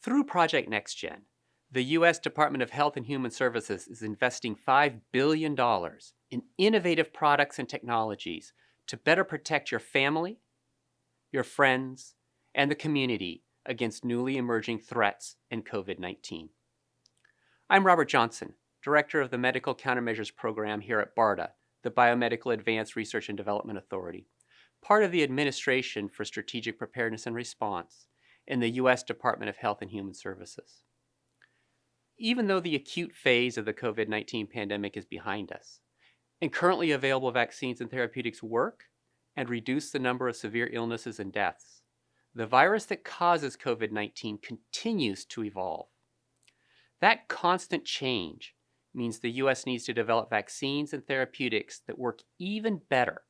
Through Project NextGen, the U.S. Department of Health and Human Services is investing $5 billion in innovative products and technologies to better protect your family, your friends, and the community against newly emerging threats and COVID-19. I'm Robert Johnson, Director of the Medical Countermeasures Program here at BARDA, the Biomedical Advanced Research and Development Authority, part of the Administration for Strategic Preparedness and Response in the U.S. Department of Health and Human Services. Even though the acute phase of the COVID-19 pandemic is behind us, and currently available vaccines and therapeutics work and reduce the number of severe illnesses and deaths, the virus that causes COVID-19 continues to evolve. That constant change means the U.S. needs to develop vaccines and therapeutics that work even better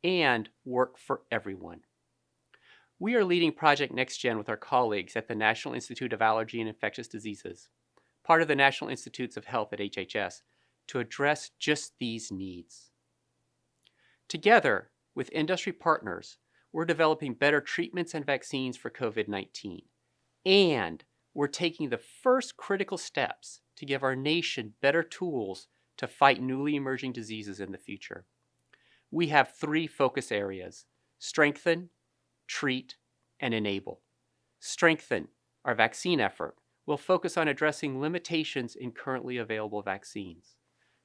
and work for everyone. We are leading Project NextGen with our colleagues at the National Institute of Allergy and Infectious Diseases, part of the National Institutes of Health at HHS, to address just these needs. Together with industry partners, we're developing better treatments and vaccines for COVID-19, and we're taking the first critical steps to give our nation better tools to fight newly emerging diseases in the future. We have three focus areas: strengthen, treat, and enable. Strengthen, our vaccine effort, will focus on addressing limitations in currently available vaccines.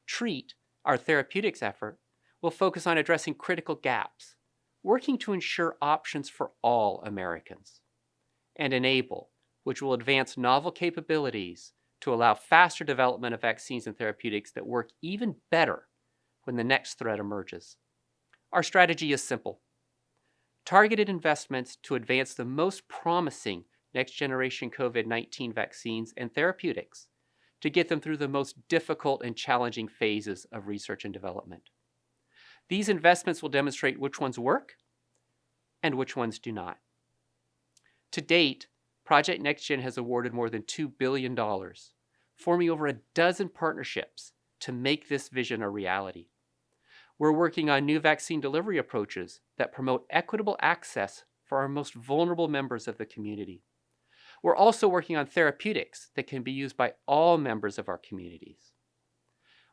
Treat, our therapeutics effort, will focus on addressing critical gaps, working to ensure options for all Americans. And enable, which will advance novel capabilities to allow faster development of vaccines and therapeutics that work even better when the next threat emerges. Our strategy is simple: targeted investments to advance the most promising next-generation COVID-19 vaccines and therapeutics to get them through the most difficult and challenging phases of research and development. These investments will demonstrate which ones work and which ones do not. To date, Project NextGen has awarded more than $2 billion, forming over a dozen partnerships to make this vision a reality. We're working on new vaccine delivery approaches that promote equitable access for our most vulnerable members of the community. We're also working on therapeutics that can be used by all members of our communities.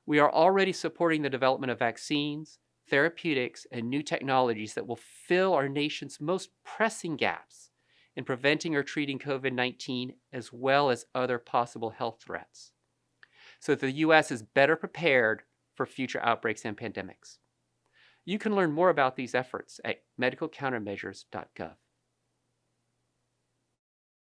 We are already supporting the development of vaccines, therapeutics, and new technologies that will fill our nation's most pressing gaps in preventing or treating COVID-19 as well as other possible health threats, so that the U.S. is better prepared for future outbreaks and pandemics. You can learn more about these efforts at medicalcountermeasures.gov.